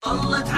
طلت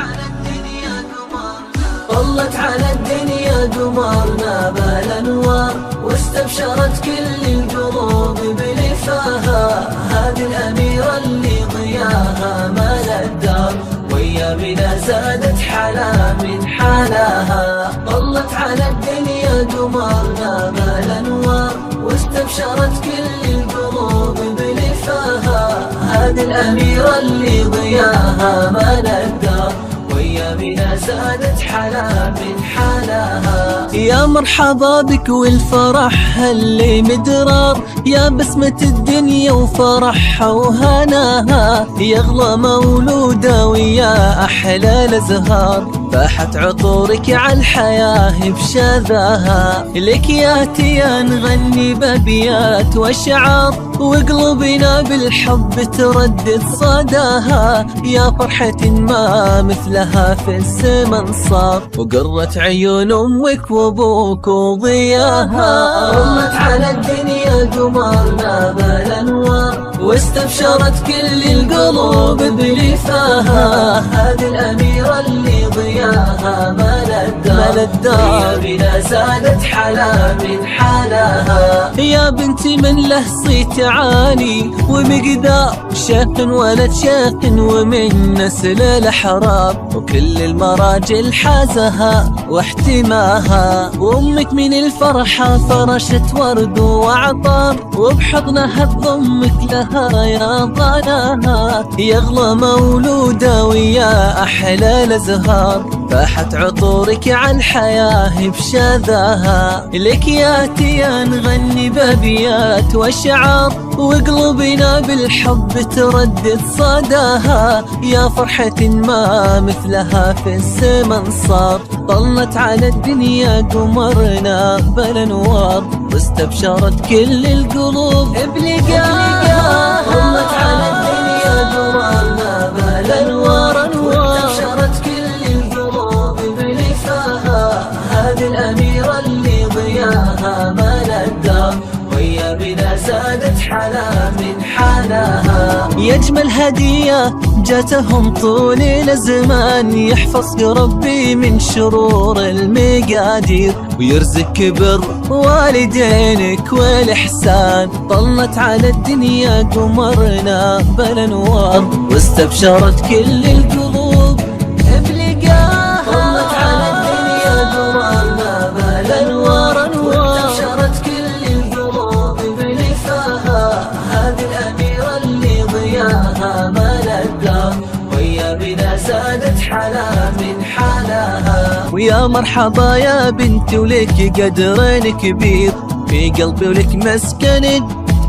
على الدنيا قمرنا بالانوار، واستبشرت كل القلوب بلفاها. هذه الاميرة اللي ضياها مال الدار، ويا بنا زادت حلا من حلاها. طلت على الدنيا قمرنا بالانوار، واستبشرت كل القلوب بلفاها. هذه الاميرة اللي ضياها مال الدار، ويا بنا زادت حلا من حلاها. يا مرحبا بك والفرح اللي مدرار، يا بسمة الدنيا وفرحها وهناها. يا اغلى مولودة ويا احلى الازهار، فاحت عطورك عالحياة بشذاها. لك يا تيا نغني بابيات واشعار، وقلوبنا بالحب تردد صداها. يا فرحة ما مثلها في الزمن صار، وقرت عيون امك وابوك وضياها. طلت على الدنيا قمرنا بالانوار، واستبشرت كل القلوب بلفاها. هذه الاميرة اللي ضياها مال الدار، ويا بنا زادت حلا من حلاها. يا بنتي من له صيت عالي ومقدار، شيخ ولد شيخ ومن نسل الاحرار، وكل المراجل حازها واحتماها. وامك من الفرحة فرشت ورد وعطر، وبحضنها تضمك لها يا ضناها. يا اغلى مولودة ويا احلى الازهار، فاحت عطورك عالحياة بشذاها. لك يا تيا نغني بابيات واشعار، وقلوبنا بالحب تردد صداها. يا فرحة ما مثلها في الزمن صار، طلت على الدنيا قمرنا بالانوار، واستبشرت كل القلوب بلقاها. طلت على الدنيا قمرنا بالانوار، واستبشرت كل القلوب بلفاها. هذه الاميرة اللي ضياها مال الدار، ويا بنا زادت حلا من حلاها. يا اجمل هدية جاتهم طول الزمان، يحفظك ربي من شرور المقادير، ويرزقك بر والدينك والاحسان. طلت على الدنيا قمرنا بالانوار، واستبشرت كل القلوب بلقاها. طلت على الدنيا قمرنا بالانوار، واستبشرت كل القلوب بلفاها. هذه الاميرة اللي ضياها مال الدار، ويا بنا زادت حلا من حلاها. ويا مرحبا يا بنتي ولك قدر كبير في قلبي، ولك مسكن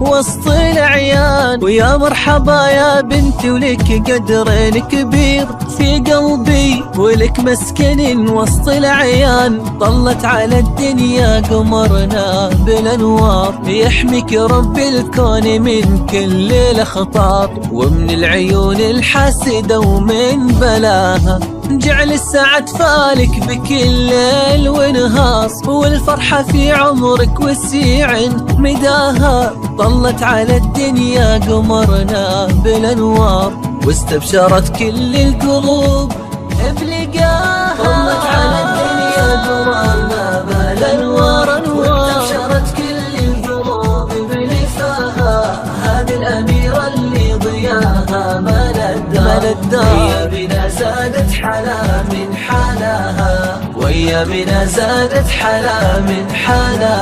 وسط العيان. ويا مرحبا يا بنتي ولك قدر كبير في قلبي، ولك مسكن وسط العيان. طلت على الدنيا قمرنا بالانوار، يحميك رب الكون من كل الاخطار، ومن العيون الحاسده ومن بلاها. جعل السعد فالك بكل ليل ونهار، والفرحة في عمرك وسيع مداها. طلت على الدنيا قمرنا بالانوار، واستبشرت كل القلوب بلقاها. طلت على الدنيا قمرنا بالانوار، واستبشرت كل القلوب بلفاها. هذه الاميرة اللي ضياها مال الدار، ويا بنا زادت حلا من حلاها. ويا بنا زادت حلا من حلاها.